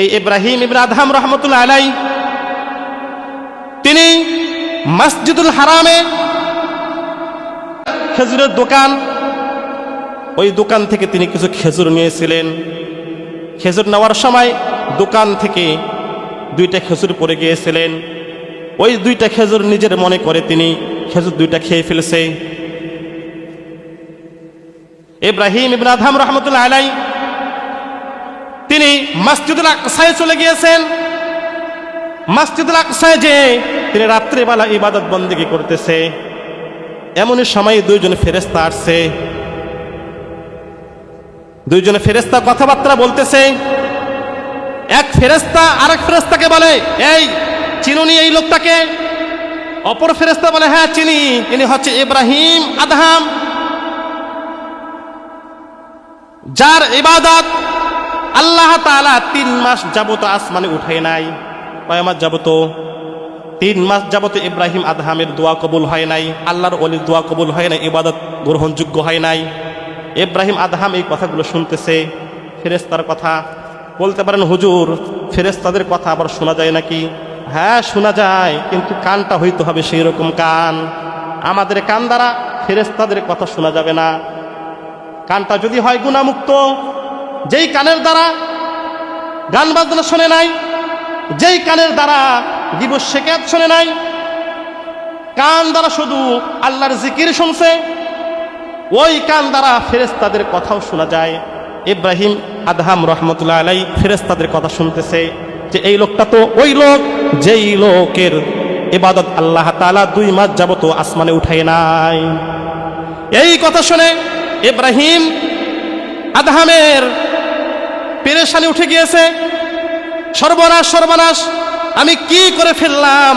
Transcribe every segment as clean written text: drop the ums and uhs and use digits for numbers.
এই ইব্রাহিম ইবনে আদহাম রহমতুল্লাহ আলাইহি তিনি মসজিদুল হারামে খেজুরের দোকান, ওই দোকান থেকে তিনি কিছু খেজুর নিয়েছিলেন। খেজুর নেওয়ার সময় দোকান থেকে 2টা খেজুর পড়ে গিয়েছিলেন। ওই 2টা খেজুর নিজের মনে করে তিনি খেজুর 2টা খেয়ে ফেলেছে। ইব্রাহিম ইবনে আদহাম রহমতুল্লাহ আলাইহি তিনি মসজিদুল আকসায় চলে গিয়েছেন। মসজিদুল আকসায় যে তিনি রাত্রিবেলা ইবাদত বন্দেগী করতেছে, এমনই সময় 2জন ফেরেশতা আসছে। 2জন ফেরেশতা কথাবার্তা বলতেছে। এক ফেরেশতা আরেক ফেরেশতাকে বলে, এই চিনুনি এই লোকটাকে? অপর ফেরেশতা বলে, হ্যাঁ চিনি, ইনি হচ্ছে ইব্রাহিম আদহাম, যার ইবাদত আল্লাহ তাআলা 3 মাস যাবত আসমানে উঠায় নাই। কয় মাস যাবত? 3 মাস যাবত ইব্রাহিম আদহামের দোয়া কবুল হয় নাই, আল্লাহর ওলির দোয়া কবুল হয় নাই, ইবাদত গ্রহণযোগ্য হয় নাই। ইব্রাহিম আদহাম এই কথাগুলো শুনতেছে, ফেরেশতার কথা। বলতে পারেন হুজুর, ফেরেশতাদের কথা আবার শোনা যায় নাকি? হ্যাঁ শোনা যায়, কিন্তু কানটা হইতে হবে সেই রকম কান। আমাদের কান দ্বারা ফেরেশতাদের কথা শোনা যাবে না। কানটা যদি হয় গুনাহমুক্ত, যেই কানের দ্বারা গান বাজনা শোনে নাই, যেই কানের দ্বারা গীবত শিকায়াত শোনে নাই, কান দ্বারা শুধু আল্লাহর জিকির শুনছে, ওই কান দ্বারা ফেরেশতাদের কথাও শোনা যায়। ইব্রাহিম আদহাম রহমতুল্লাহ আলাইহি ফেরেশতাদের কথা শুনতেছে যে এই লোকটা তো ওই লোক যেই লোকের ইবাদত আল্লাহ তাআলা 2 মাস যাবত আসমানে উঠায় নাই। এই কথা শুনে ইব্রাহিম আদহামের পেরেশানি উঠে গিয়েছে। সর্বনাশ সর্বনাশ, আমি কি করে ফেললাম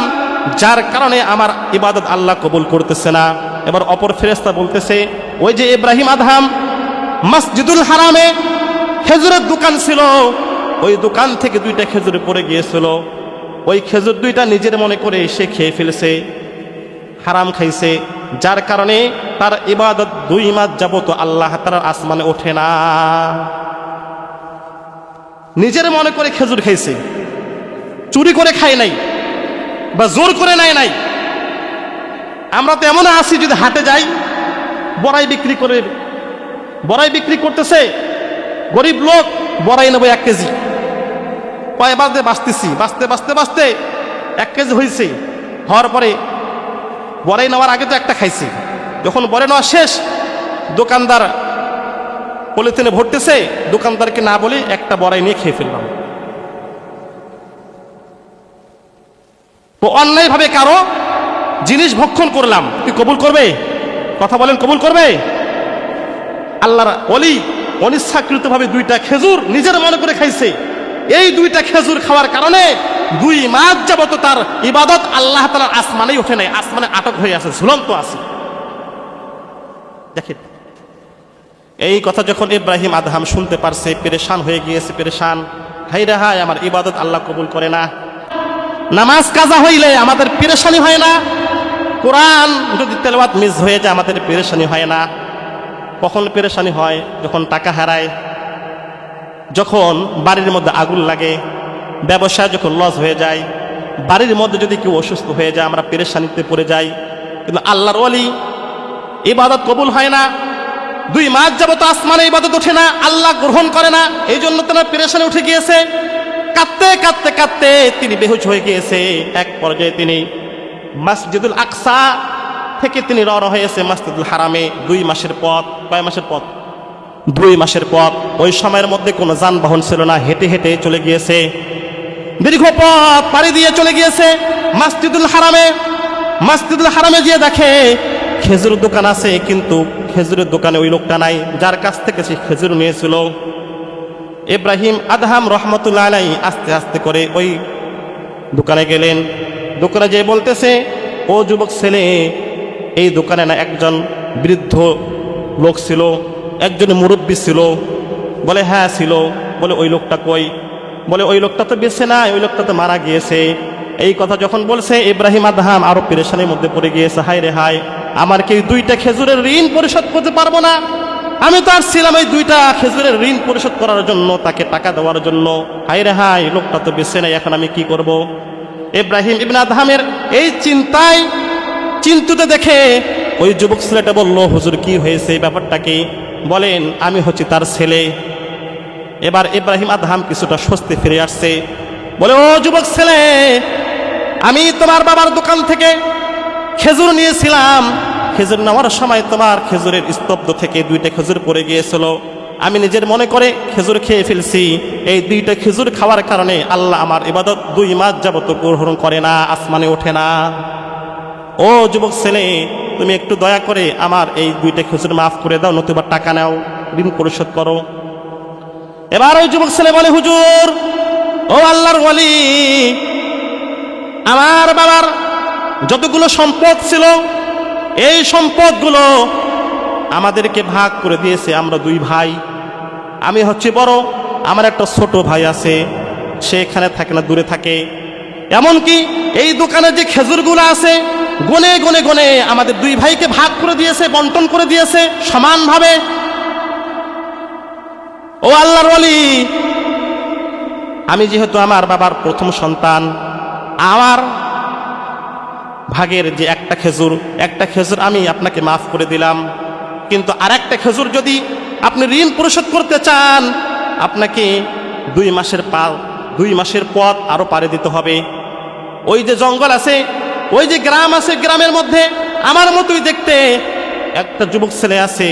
যার কারণে আমার ইবাদত আল্লাহ কবুল করতেছে না। এবার অপর ফেরেশতা বলতেছে, ওই যে ইব্রাহিম আদহাম মসজিদুল হারামে খেজুরের দোকান ছিল, ওই দোকান থেকে 2টা খেজুর পড়ে গিয়েছিল, ওই খেজুর 2টা নিজের মনে করে সে খেয়ে ফেলেছে, হারাম খাইছে, যার কারণে তার ইবাদত 2 মাস যাবত আল্লাহ তাআলার আসমানে ওঠে না। নিজের মনে করে খেজুর খাইছে, চুরি করে খায় নাই বা জোর করে নেয় নাই। আমরা তো এমন আছি, যদি হাটে যাই, বড়াই বিক্রি করতেছে, গরিব লোক, বড়াই নেবো 1 কেজি, কয়বার দিয়ে বাঁচতে 1 কেজি হয়েছে। হওয়ার পরে বড়াই নেওয়ার আগে তো একটা খাইছি, যখন বড়াই নেওয়া শেষ, দোকানদার পলিথিনে ভরতেছে, দোকানদারকে না বলে একটা বড়াই নিয়ে খেয়ে ফেললাম। তো অন্যায়ভাবে কারো জিনিস ভক্ষণ করলাম, কি কবুল করবে? কথা বলেন, কবুল করবে? আল্লাহর ওলি অনিচ্ছাকৃতভাবে 2টা খেজুর নিজের মনে করে খাইছে। এই 2টা খেজুর খাওয়ার কারণে 2 মাস যাবত তার ইবাদত আল্লাহ তাআলার আসমানেই ওঠে নাই, আসমানে আটক হয়ে আছে, ঝুলন্ত আছে। দেখেন, এই কথা যখন ইব্রাহিম আদহাম শুনতে পারছে, পেরেশান হয়ে গিয়েছে, পেরেশান। হায় রে হায়, আমার ইবাদত আল্লাহ কবুল করে না। নামাজ কাজা হইলে আমাদের পেরেশানি হয় না, কোরআন যদি তেলাওয়াত মিস হয়ে যায় আমাদের পেরেশানি হয় না। কখন পেরেশানি হয়? যখন টাকা হারায়, যখন বাড়ির মধ্যে আগুন লাগে, ব্যবসায় যখন লস হয়ে যায়, বাড়ির মধ্যে যদি কেউ অসুস্থ হয়ে যায়, আমরা পেরেশানিতে পড়ে যাই। কিন্তু আল্লাহর ওলি ইবাদত কবুল হয় না, 2 মাস যাবত আসমানে ইবাদত ওঠে না, আল্লাহ গ্রহণ করে না। এই জন্য তার পেরেশানি উঠে গিয়েছে। কাঁদতে তিনি বেহুশ হয়ে গিয়েছে। এক পর্যায়ে তিনি মসজিদুল আকসা থেকে তিনি রওনা হয়েছে মসজিদুল হারামে। 2 মাসের পথ। কয় মাসের পথ? 2 মাসের পথ। ওই সময়ের মধ্যে কোনো যানবাহন ছিল না, হেঁটে হেঁটে চলে গিয়েছে, দীর্ঘ পথ পাড়ি দিয়ে চলে গিয়েছে মসজিদুল হারামে। মসজিদুল হারামে গিয়ে দেখে খেজুরের দোকান আছে, কিন্তু খেজুরের দোকানে ওই লোকটা নাই যার কাছ থেকে সে খেজুর নিয়েছিল। ইব্রাহিম আদহাম রহমতুল্লাহ আলাইহি আস্তে আস্তে করে ওই দোকানে গেলেন। দোকানে যেয়ে বলতেছে, ও যুবক ছেলে, এই দোকানে না একজন বৃদ্ধ লোক ছিল, একজন মুরব্বী ছিল? বলে হ্যাঁ ছিল। বলে ওই লোকটা কই? বলে ওই লোকটা তো বেঁচে নাই, ওই লোকটা তো মারা গিয়েছে। এই কথা যখন বলছে, ইব্রাহিম আদহাম আরো পেরেশানির মধ্যে পড়ে গিয়েছে। হায় রে হায়, আমার কি 2টা খেজুরের ঋণ পরিশোধ করতে পারবো না? আমি তো আসছিলাম এই 2টা খেজুরের ঋণ পরিশোধ করার জন্য, তাকে টাকা দেওয়ার জন্য। হায় রে হায়, লোকটা তো বেঁচে নাই, এখন আমি কি করব? ইব্রাহিম ইবনে আদহামের এই চিন্তায় চিন্তিত দেখে ওই যুবক ছেলেটা বলল, হুজুর কি হয়েছে, এই ব্যাপারটা কি? বলেন, আমি হচ্ছি তার ছেলে। এবার ইব্রাহিম আদহাম কিছুটা স্বস্তি ফিরে আসছে। বলে, ও যুবক ছেলে, আমি তোমার বাবার দোকান থেকে খেজুর নিয়েছিলাম। খেজুর নেওয়ার সময় তোমার খেজুরের স্তব্ধ থেকে 2টা খেজুর পড়ে গিয়েছিল। আমি নিজের মনে করে খেজুর খেয়ে ফেলছি। এই 2টা খেজুর খাওয়ার কারণে আল্লাহ আমার ইবাদত 2 মাস যাবত গ্রহণ করে না, আসমানে ওঠে না। ও যুবক ছেলে, তুমি একটু দয়া করে আমার এই 2টা খেজুর মাফ করে দাও, নতুবা টাকা নাও, ঋণ পরিশোধ করো। এবার ওই যুবক ছেলে বলে, হুজুর, ও আল্লাহর ওয়ালি, আমার বাবার যতগুলো সম্পদ ছিল এই সম্পদগুলো আমাদেরকে ভাগ করে দিয়েছে। আমরা 2 ভাই, আমি হচ্ছে বড়, আমার একটা ছোট ভাই আছে, সে এখানে থাকে না, দূরে থাকে। এমনকি এই দোকানে যে খেজুরগুলো আছে গনে গনে গনে আমাদের 2 ভাইকে ভাগ করে দিয়েছে, বন্টন করে দিয়েছে সমানভাবে। ও আল্লাহর ওয়ালি, আমি যেহেতু আমার বাবার প্রথম সন্তান, আমার ভাগের যে একটা খেজুর আমি আপনাকে মাফ করে দিলাম, কিন্তু আরেকটা খেজুর যদি আপনি ঋণ পরিশোধ করতে চান, আপনাকে 2 মাসের পথ আরো পাড়ি দিতে হবে। ওই যে জঙ্গল আছে, ওই যে গ্রাম আছে, গ্রামের মধ্যে আমার মতোই দেখতে একটা যুবক ছেলে আছে,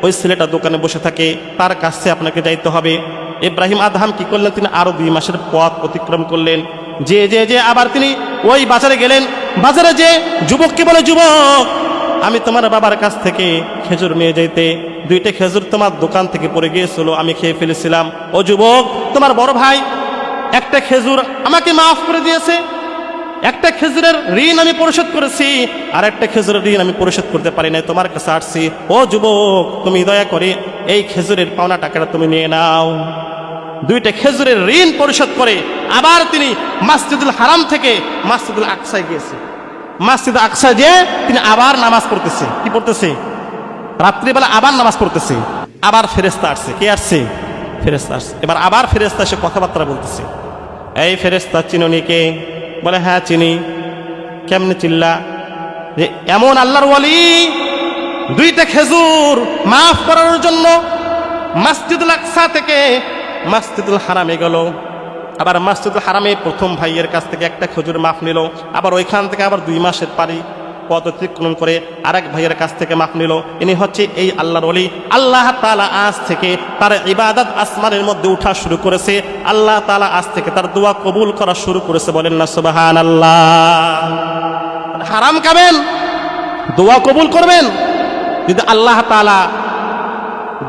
ওই ছেলেটা দোকানে বসে থাকে, তার কাছে আপনাকে যাইতে হবে। ইব্রাহিম আদহাম কি করলেন, তিনি আরো 2 মাসের পথ অতিক্রম করলেন। যে আবার তিনি ওই বাজারে গেলেন। বাজারে যে যুবককে বলে, যুবক, আমি তোমার বাবার কাছ থেকে খেজুর নিয়ে যাইতে, 2টা খেজুর তোমার দোকান থেকে পড়ে গিয়েছিল, আমি খেয়ে ফেলেছিলাম। ও যুবক, তোমার বড় ভাই একটা খেজুর আমাকে মাফ করে দিয়েছে, একটা খেজুরের ঋণ আমি পরিশোধ করেছি, আর একটা খেজুরের ঋণ আমি পরিশোধ করতে পারি না, তোমার কাছে আসছি। ও যুবক, তুমি দয়া করে এই খেজুরের পাওনা টাকাটা তুমি নিয়ে নাও। 2টা খেজুরের ঋণ পরিশোধ করে আবার তিনি মসজিদুল হারাম থেকে মসজিদুল আকসায় গিয়েছে। মসজিদ আকসা যে তিনি আবার নামাজ পড়তেছে। কি পড়তেছে? রাত্রিবেলা আবার নামাজ পড়তেছে। আবার ফেরেশতা আসছে। কে আসছে? ফেরেশতা আসছে। এবার আবার ফেরেশতা এসে কথাবার্তা বলতেছে। এই ফেরেশতা, চিনুনি কে? বলে, হ্যাঁ চিনি। কেমনে চিল্লা? যে এমন আল্লাহর ওয়ালি 2টা খেজুর মাফ করানোর জন্য মসজিদুল আকসা থেকে মসজিদুল হারামে গেল। আবার মসজিদুল হারামে প্রথম ভাইয়ের কাছ থেকে একটা খেজুর মাফ নিল। আবার ওইখান থেকে আবার 2 মাসের পারি পথ অতিক্রম করে আরেক ভাইয়ের কাছ থেকে মাফ নিল। ইনি হচ্ছে এই আল্লাহর ওলি। আল্লাহ তাআলা আজ থেকে তার ইবাদত আসমানের মধ্যে উঠা শুরু করেছে। আল্লাহ তাআলা আজ থেকে তার দোয়া কবুল করা শুরু করেছে। বলেন না সুবহানাল্লাহ। হারাম খাবেন, দোয়া কবুল করবেন, যদি আল্লাহ তাআলা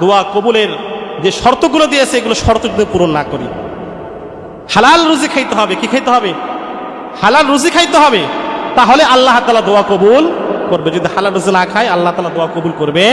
দোয়া কবুলের যে শর্তগুলো দিয়েছে এগুলো শর্ত যদি পূরণ না করি। হালাল রুজি খাইতে হবে। কি খাইতে হবে? হালাল রুজি খাইতে হবে, তাহলে আল্লাহ তাআলা দোয়া কবুল করবে। যদি হালাল রুজি না খায়, আল্লাহ তাআলা দোয়া কবুল করবে